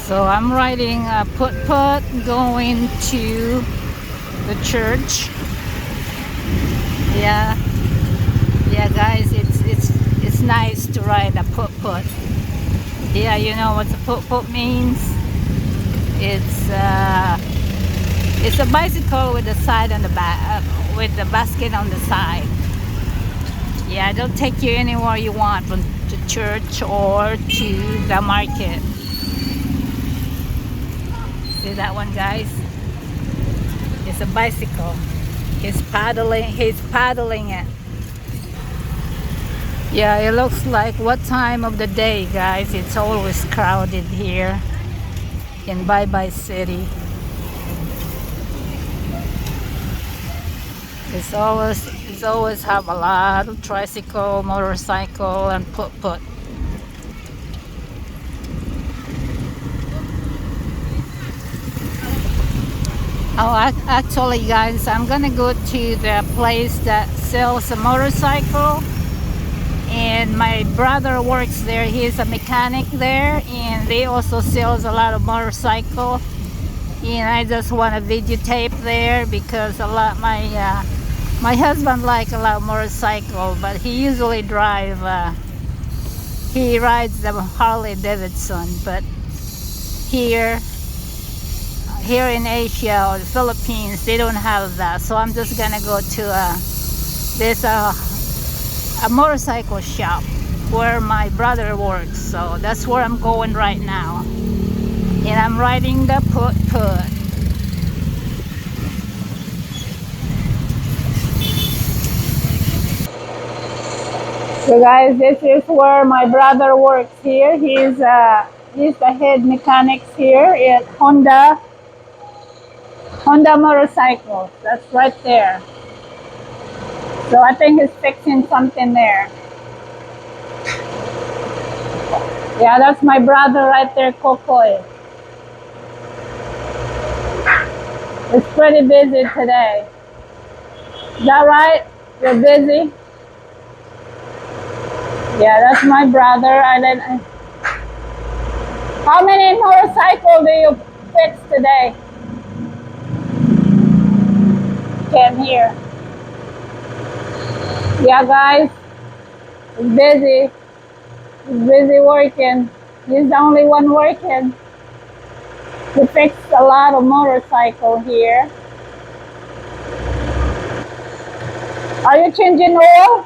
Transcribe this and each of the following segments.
So I'm riding a put going to the church. Yeah, yeah, guys, it's nice to ride a put. Yeah, you know what the put means? It's uh, it's a bicycle with the side on the back, with the basket on the side. Yeah, it'll take you anywhere you want, from the church or to the market. See that one, guys? It's a bicycle. He's paddling it. Yeah, it looks like what time of the day, guys? It's always crowded here in Bye Bye City. It's always have a lot of tricycle, motorcycle, and put. Oh, actually, guys, I'm gonna go to the place that sells a motorcycle, and my brother works there. He's a mechanic there, and they also sells a lot of motorcycle. And I just want to videotape there because a lot my husband like a lot of motorcycle, but he usually drive. He rides the Harley Davidson, but here here in Asia or the Philippines, they don't have that. So I'm just gonna go to there's a motorcycle shop where my brother works. So that's where I'm going right now, and I'm riding the put. So guys, this is where my brother works here. He's the head mechanics here at Honda Motorcycles. That's right there. So I think he's fixing something there. Yeah, that's my brother right there, Kokoy. It's pretty busy today. Is that right? You're busy? Yeah, that's my brother. How many motorcycles do you fix today? Can't hear. Yeah, guys, he's busy. He's busy working. He's the only one working. He fixed a lot of motorcycle here. Are you changing oil?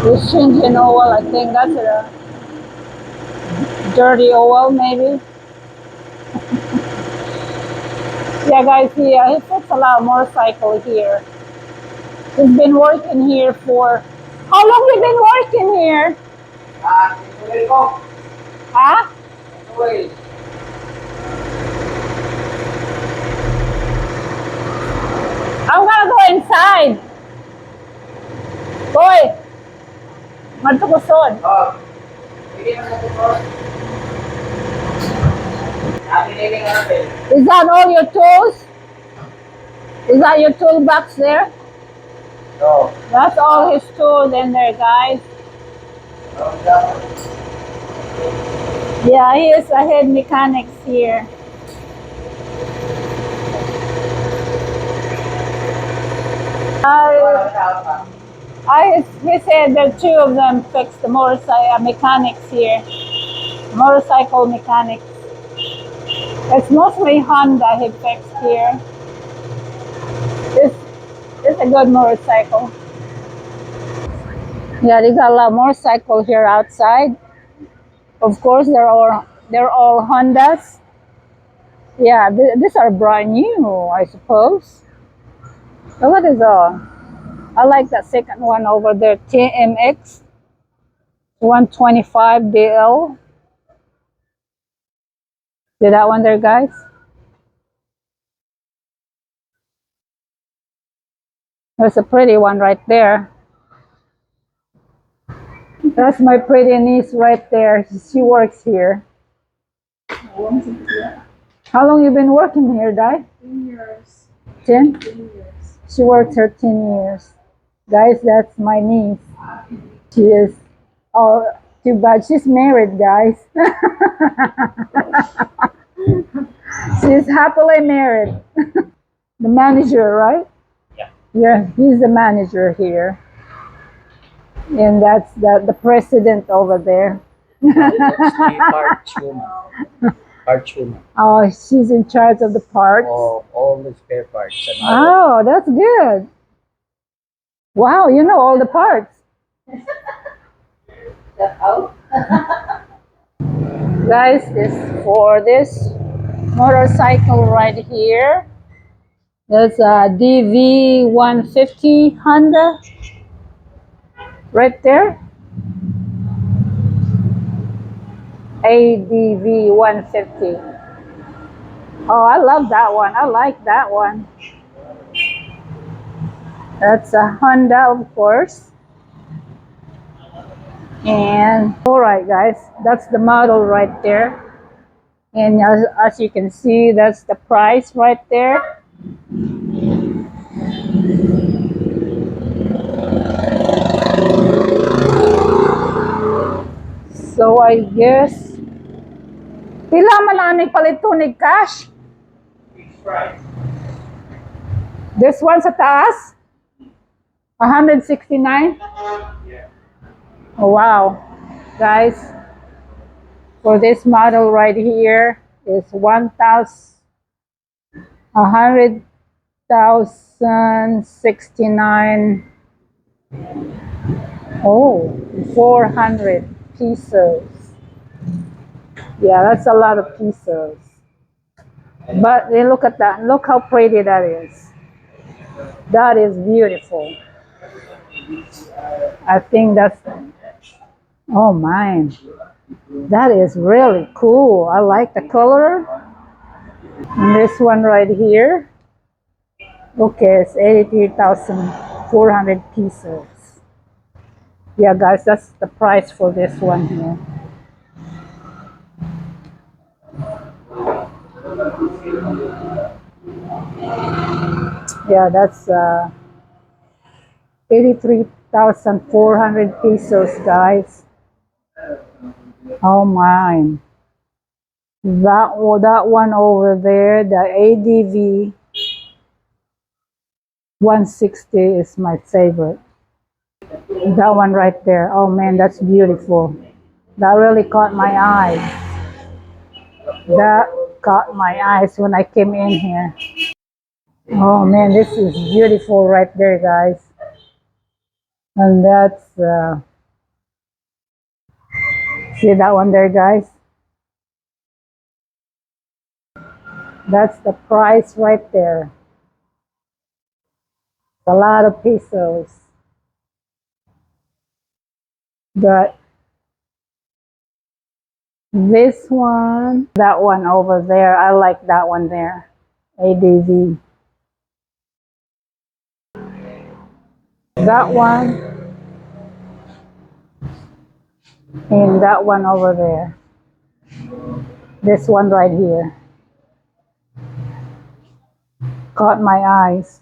He's changing oil. I think that's a dirty oil, maybe. Yeah, guys, he fixed a lot of motorcycle here. He's been working here for. How long you been working here? Huh? I'm gonna go inside. Boy, madto ko sod. Is that all your tools? Is that your toolbox there? No. That's all his tools in there, guys. Yeah, he is a head mechanics here. He said that two of them fix the motorcycle mechanics here. Motorcycle mechanics. It's mostly Honda he fixed here. It's a good motorcycle. Yeah, they got a lot of motorcycle here outside. Of course, they're all Hondas. Yeah, these are brand new, I suppose. So what is I like that second one over there, TMX 125 DL. See that one there, guys? There's a pretty one right there. That's my pretty niece right there. She works here. How long you been working here, Dai? 10 years. 10? She worked 13 years. Guys, that's my niece. She is, oh, too bad. She's married, guys. She's happily married. The manager, right? Yeah, he's the manager here. And that's the president over there. That's the parts woman. Parts woman. Oh, she's in charge of the parts. All the spare parts. And Oh, that's good. Wow, you know all the parts. Guys, this for this motorcycle right here. There's a DV150 Honda right there. ADV 150. Oh, I love that one. I like that one. That's a Honda, of course. And all right, guys, that's the model right there. And as you can see, that's the price right there. So I guess pila man ani palitunig cash. This one sa taas? 169? Oh, wow. Guys, for this model right here is 100,069. Oh, 400 pesos. Yeah, that's a lot of pesos. But look at that. Look how pretty that is. That is beautiful. I think that's, oh my, that is really cool. I like the color. And this one right here, okay, it's 83,400 pesos. Yeah, guys, that's the price for this one here. Yeah, that's 83,400 pesos, guys. Oh my. That one over there, the ADV 160 is my favorite. That one right there. Oh man, that's beautiful. That really caught my eyes. That caught my eyes when I came in here. Oh man, this is beautiful right there, guys. And that's, see that one there, guys? That's the price right there. A lot of pesos. But this one, that one over there, I like that one there. ADV. That one. And that one over there. This one right here. Caught my eyes.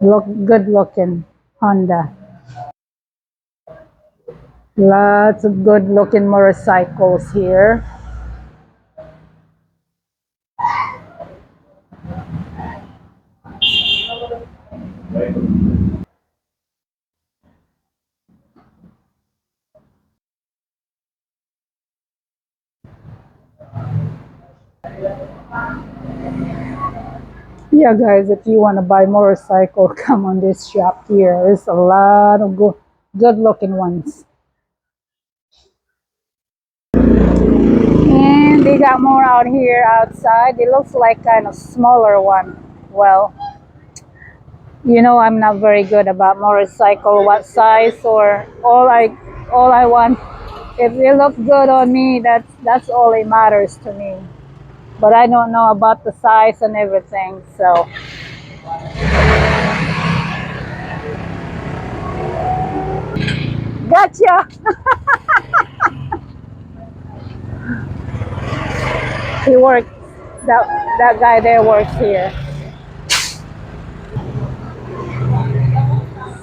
Look good looking Honda. Lots of good looking motorcycles here. Yeah, guys, if you want to buy motorcycle, come on this shop here. There's a lot of good looking ones. And they got more out here outside. It looks like kind of smaller one. Well, you know I'm not very good about motorcycle, what size or all I want. If it looks good on me, that's all it matters to me. But I don't know about the size and everything, so. Gotcha! He works, that guy there works here.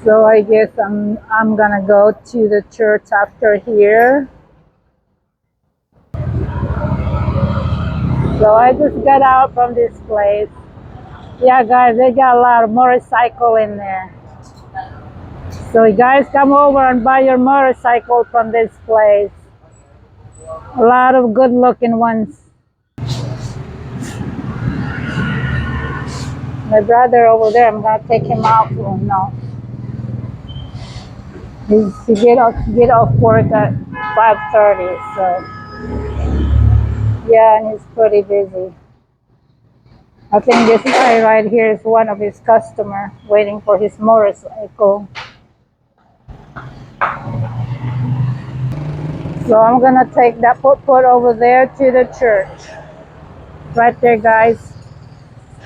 So I guess I'm gonna go to the church after here. So I just got out from this place. Yeah, guys, they got a lot of motorcycle in there. So you guys come over and buy your motorcycle from this place. A lot of good looking ones. My brother over there, I'm gonna take him out. Oh, no. He get off work at 5:30, so yeah, and he's pretty busy. I think this guy right here is one of his customer waiting for his motorcycle. So I'm gonna take that put over there to the church. Right there, guys.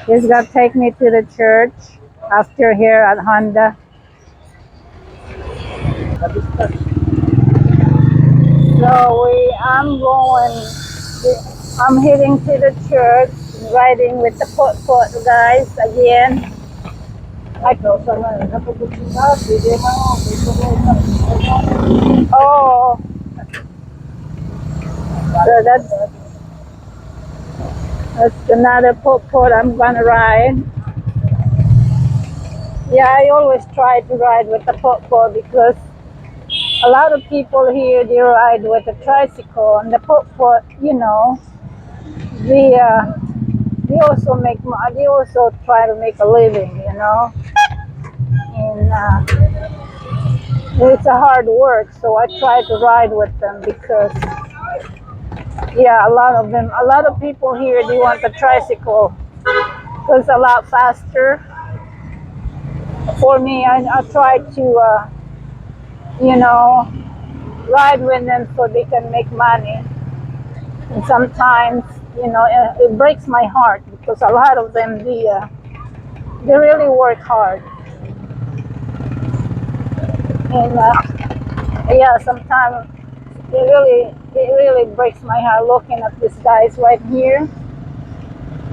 He's gonna take me to the church after here at Honda. So I'm heading to the church, riding with the put guys again. Oh, so that's another put I'm gonna ride. Yeah, I always try to ride with the put because a lot of people here they ride with a tricycle and the put. They they also they also try to make a living. And it's a hard work, so I try to ride with them because yeah, a lot of people here they want the tricycle because it's a lot faster. For me, I try to you know ride with them so they can make money. And sometimes it breaks my heart because a lot of them they really work hard. And yeah, sometimes it really breaks my heart looking at these guys right here.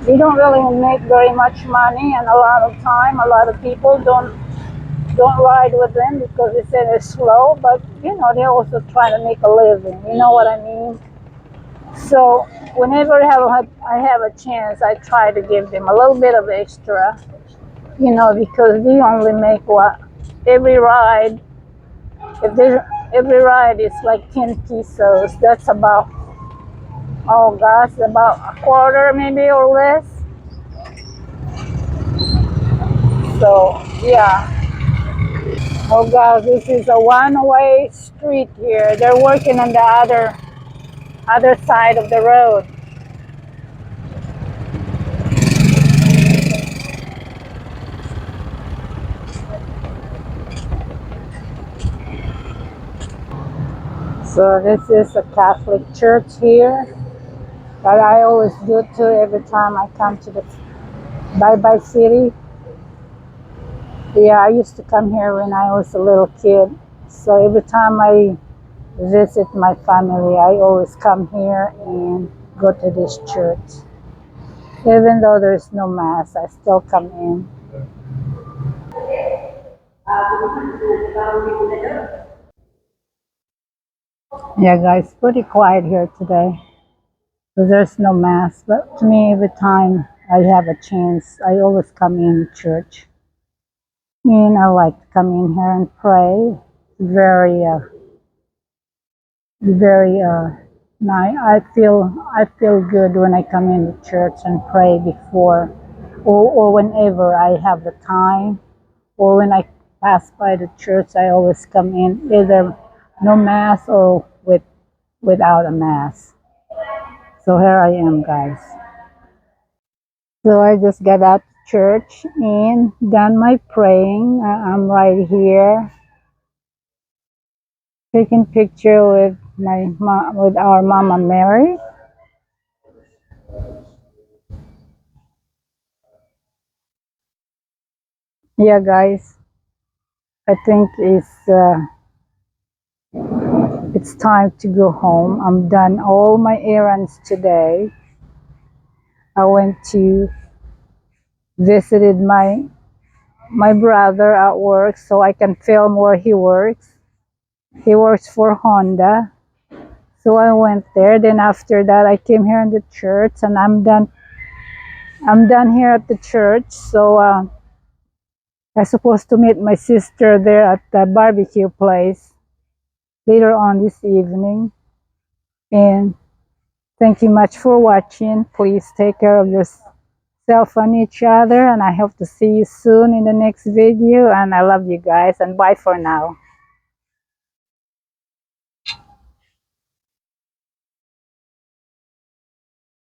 They don't really make very much money, and a lot of people don't ride with them because they say they're slow. But they also try to make a living. You know what I mean? So whenever I have a chance, I try to give them a little bit of extra. Because they only make what every ride. Every ride is like 10 pesos. That's about, oh gosh, about a quarter maybe or less. So yeah. Oh gosh, this is a one-way street here. They're working on the other side of the road. So this is a Catholic church here that I always go to every time I come to the Bye City. Yeah, I used to come here when I was a little kid. So every time I visit my family, I always come here and go to this church. Even though there's no mass, I still come in. Yeah, guys, pretty quiet here today. So there's no mass, but to me, every time I have a chance, I always come in church. And I like to come in here and pray. Very nice. I feel good when I come into church and pray before, or whenever I have the time, or when I pass by the church. I always come in either no mass or without a mass. So here I am, guys. So I just got out of church and done my praying. I'm right here taking picture with with our Mama Mary. Yeah, guys, I think it's time to go home. I'm done all my errands today. I went to visited my my brother at work so I can film where he works. He works for Honda. So I went there. Then after that, I came here in the church, and I'm done. I'm done here at the church. So I'm supposed to meet my sister there at the barbecue place later on this evening. And thank you much for watching. Please take care of yourself and each other. And I hope to see you soon in the next video. And I love you guys. And bye for now.